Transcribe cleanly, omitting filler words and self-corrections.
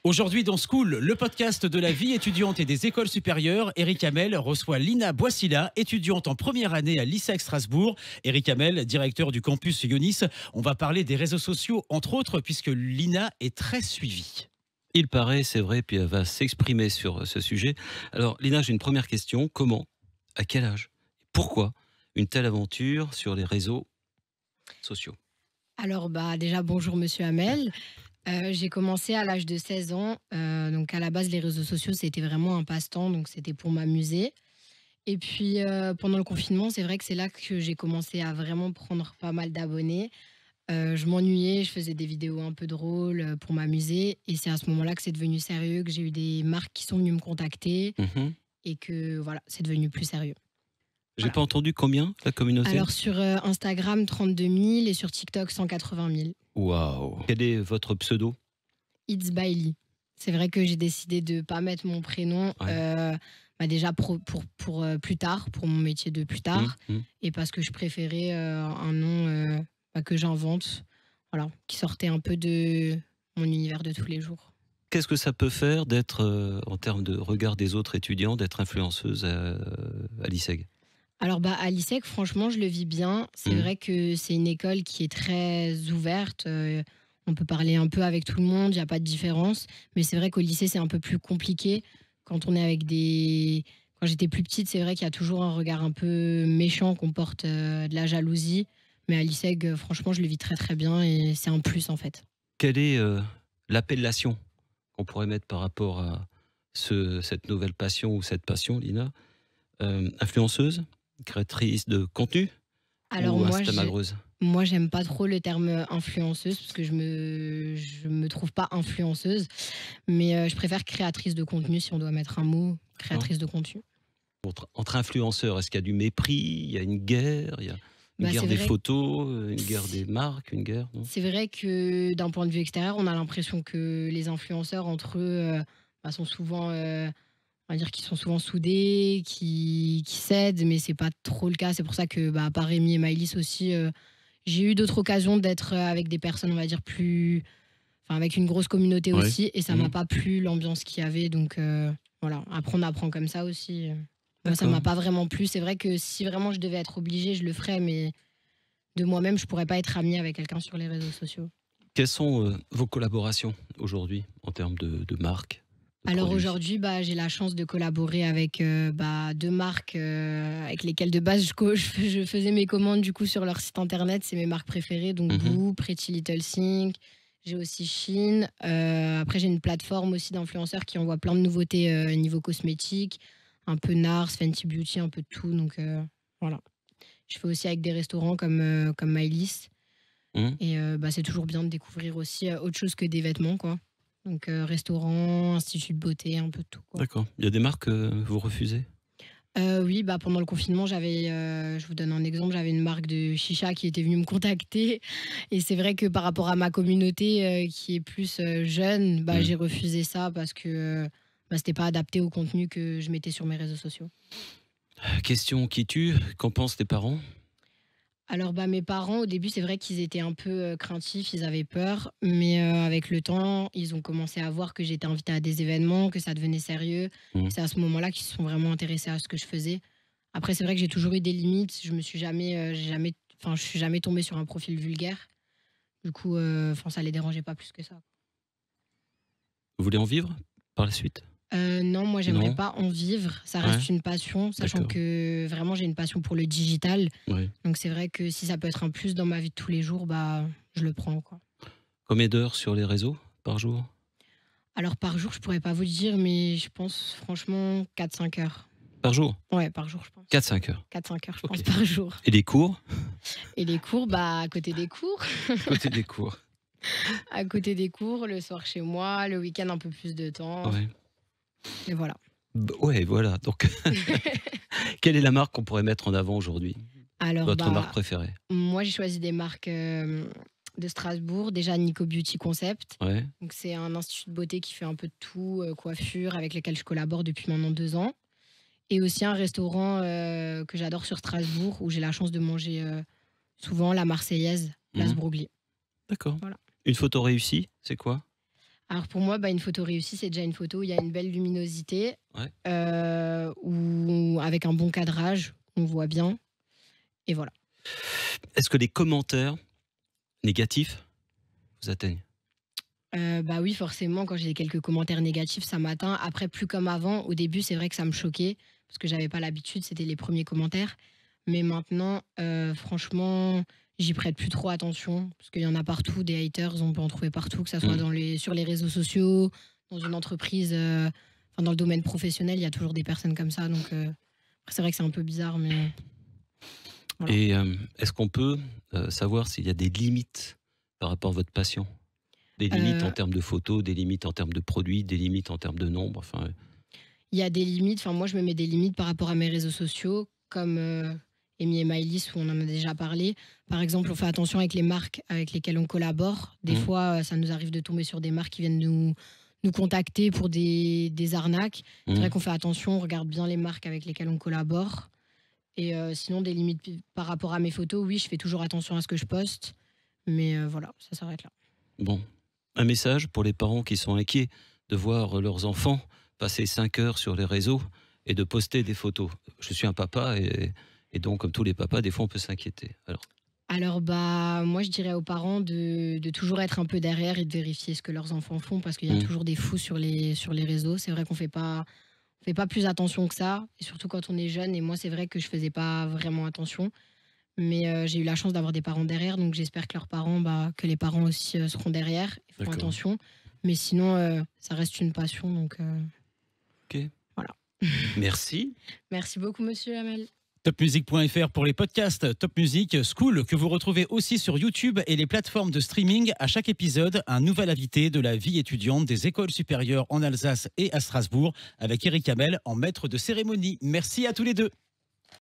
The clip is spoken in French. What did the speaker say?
Aujourd'hui dans School, le podcast de la vie étudiante et des écoles supérieures, Eric Hamel reçoit Lina Boissila, étudiante en première année à l'ISEC Strasbourg. Eric Hamel, directeur du campus Ionis. On va parler des réseaux sociaux, entre autres, puisque Lina est très suivie. Il paraît, c'est vrai, puis elle va s'exprimer sur ce sujet. Alors, Lina, j'ai une première question. Comment, à quel âge, pourquoi une telle aventure sur les réseaux sociaux? Alors, déjà, bonjour Monsieur Hamel. J'ai commencé à l'âge de 16 ans. Donc, à la base, les réseaux sociaux, c'était vraiment un passe-temps. Donc, c'était pour m'amuser. Et puis, pendant le confinement, c'est vrai que c'est là que j'ai commencé à vraiment prendre pas mal d'abonnés. Je m'ennuyais, je faisais des vidéos un peu drôles pour m'amuser. Et c'est à ce moment-là que c'est devenu sérieux, que j'ai eu des marques qui sont venues me contacter Mhm. et que voilà, c'est devenu plus sérieux. J'ai Voilà. pas entendu combien, la communauté? Alors, sur Instagram, 32 000 et sur TikTok, 180 000. Waouh! Quel est votre pseudo? It's Bailey. C'est vrai que j'ai décidé de ne pas mettre mon prénom Ouais. déjà pour plus tard, pour mon métier de plus tard, Mhm. et parce que je préférais un nom que j'invente, voilà, qui sortait un peu de mon univers de tous les jours. Qu'est-ce que ça peut faire d'être, en termes de regard des autres étudiants, d'être influenceuse à l'ISEG? Alors à l'ISEC, franchement, je le vis bien. C'est Mhm. vrai que c'est une école qui est très ouverte. On peut parler un peu avec tout le monde, il n'y a pas de différence. Mais c'est vrai qu'au lycée, c'est un peu plus compliqué. Quand on est avec des... Quand j'étais plus petite, c'est vrai qu'il y a toujours un regard un peu méchant, qu'on porte de la jalousie. Mais à l'ISEG, franchement, je le vis très très bien et c'est un plus en fait. Quelle est l'appellation qu'on pourrait mettre par rapport à cette nouvelle passion ou cette passion, Lina? Influenceuse? Créatrice de contenu? Alors Ou instamagreuse? moi, j'aime pas trop le terme influenceuse parce que je me trouve pas influenceuse, mais je préfère créatrice de contenu si on doit mettre un mot, Hein. créatrice de contenu. Entre influenceurs, est-ce qu'il y a du mépris? Il y a une guerre? Il y a une Bah, guerre c'est des vrai, photos? Une guerre des marques? Une guerre, non? c'est vrai que d'un point de vue extérieur, on a l'impression que les influenceurs entre eux sont souvent, on va dire qu'ils sont souvent soudés, qui s'aident, mais c'est pas trop le cas. C'est pour ça que, à part Rémi et Maëlys aussi, j'ai eu d'autres occasions d'être avec des personnes, on va dire plus, enfin avec une grosse communauté Ouais. aussi, et ça m'a Mmh. pas plu l'ambiance qu'il y avait. Donc voilà, après on apprend comme ça aussi. Moi, ça D'accord. m'a pas vraiment plu. C'est vrai que si vraiment je devais être obligée, je le ferais, mais de moi-même, je pourrais pas être amie avec quelqu'un sur les réseaux sociaux. Quelles sont, vos collaborations aujourd'hui en termes de marques, de Alors produits? aujourd'hui, j'ai la chance de collaborer avec deux marques avec lesquelles de base je faisais mes commandes du coup sur leur site internet. C'est mes marques préférées, donc Mmh. Boo, Pretty Little Thing. J'ai aussi Shein. Après, j'ai une plateforme aussi d'influenceurs qui envoie plein de nouveautés niveau cosmétique, un peu Nars, Fenty Beauty, un peu de tout. Donc voilà. Je fais aussi avec des restaurants comme Maëlys. Mmh. Et c'est toujours bien de découvrir aussi autre chose que des vêtements, quoi. Donc restaurant, institut de beauté, un peu de tout, quoi. D'accord. Il y a des marques que vous refusez? Oui, pendant le confinement, je vous donne un exemple, j'avais une marque de chicha qui était venue me contacter, et c'est vrai que par rapport à ma communauté, qui est plus, jeune, Mmh. j'ai refusé ça parce que, c'était pas adapté au contenu que je mettais sur mes réseaux sociaux. Question qui tue, qu'en pensent tes parents? Alors mes parents au début, c'est vrai qu'ils étaient un peu, craintifs, ils avaient peur, mais avec le temps, ils ont commencé à voir que j'étais invitée à des événements, que ça devenait sérieux. Mmh. C'est à ce moment-là qu'ils se sont vraiment intéressés à ce que je faisais. Après c'est vrai que j'ai toujours eu des limites, je me suis jamais, je suis jamais tombée sur un profil vulgaire. Du coup, ça les dérangeait pas plus que ça. Vous voulez en vivre par la suite? Non, moi j'aimerais Non? pas en vivre, ça Ouais, reste une passion, sachant d'accord. que vraiment j'ai une passion pour le digital. Ouais. Donc c'est vrai que si ça peut être un plus dans ma vie de tous les jours, je le prends, quoi. Combien d'heures sur les réseaux par jour? Alors par jour, je pourrais pas vous le dire, mais je pense franchement 4 5 heures. Par jour? Ouais, par jour, je pense. 4-5 heures. 4 5 heures, je OK. pense, par jour. Et les cours? Et les cours, à côté des cours. Côté des cours. À côté des cours, le soir chez moi, le week-end un peu plus de temps. Ouais. Et voilà. Ouais, voilà, donc quelle est la marque qu'on pourrait mettre en avant aujourd'hui? Alors Votre marque préférée? moi j'ai choisi des marques de Strasbourg. Déjà Nico Beauty Concept. Ouais. Donc c'est un institut de beauté qui fait un peu de tout, coiffure, avec lequel je collabore depuis maintenant 2 ans. Et aussi un restaurant que j'adore sur Strasbourg, où j'ai la chance de manger souvent la Marseillaise, place Mmh. Broglie. D'accord. Voilà. Une photo réussie, c'est quoi? Alors pour moi, une photo réussie, c'est déjà une photo où il y a une belle luminosité, Ouais. ou avec un bon cadrage, on voit bien. Et voilà. Est-ce que les commentaires négatifs vous atteignent? Bah oui, forcément, quand j'ai quelques commentaires négatifs, ça m'atteint. Après, plus comme avant. Au début, c'est vrai que ça me choquait parce que j'avais pas l'habitude, c'était les premiers commentaires. Mais maintenant, franchement, j'y prête plus trop attention parce qu'il y en a partout, des haters, on peut en trouver partout, que ça soit Mmh. sur les réseaux sociaux, dans une entreprise, enfin dans le domaine professionnel, il y a toujours des personnes comme ça. Donc, après, c'est vrai que c'est un peu bizarre, mais voilà. Et est-ce qu'on peut savoir s'il y a des limites par rapport à votre passion? Des limites en Euh, termes de photos, des limites en termes de produits, des limites en termes de nombre, enfin, Il y a des limites, enfin moi je me mets des limites par rapport à mes réseaux sociaux, comme Amy et Maïlis où on en a déjà parlé. Par exemple, on fait attention avec les marques avec lesquelles on collabore. Des Mmh. fois, ça nous arrive de tomber sur des marques qui viennent nous contacter pour des arnaques. C'est Mmh. vrai qu'on fait attention, on regarde bien les marques avec lesquelles on collabore. Et sinon, des limites par rapport à mes photos, oui, je fais toujours attention à ce que je poste. Mais voilà, ça s'arrête là. Bon, un message pour les parents qui sont inquiets de voir leurs enfants passer 5 heures sur les réseaux et de poster des photos. Je suis un papa et donc, comme tous les papas, des fois, on peut s'inquiéter. Alors, moi, je dirais aux parents de toujours être un peu derrière et de vérifier ce que leurs enfants font parce qu'il y a Mmh. toujours des fous sur les réseaux. C'est vrai qu'on fait pas plus attention que ça, et surtout quand on est jeune. Et moi, c'est vrai que je faisais pas vraiment attention. Mais j'ai eu la chance d'avoir des parents derrière, donc j'espère que leurs parents, que les parents aussi seront derrière et feront D'accord. attention. Mais sinon, ça reste une passion, donc OK. voilà. Merci. Merci beaucoup, monsieur Hamel. Topmusic.fr pour les podcasts Top Music School que vous retrouvez aussi sur YouTube et les plateformes de streaming. À chaque épisode, un nouvel invité de la vie étudiante des écoles supérieures en Alsace et à Strasbourg avec Eric Hamel en maître de cérémonie. Merci à tous les deux.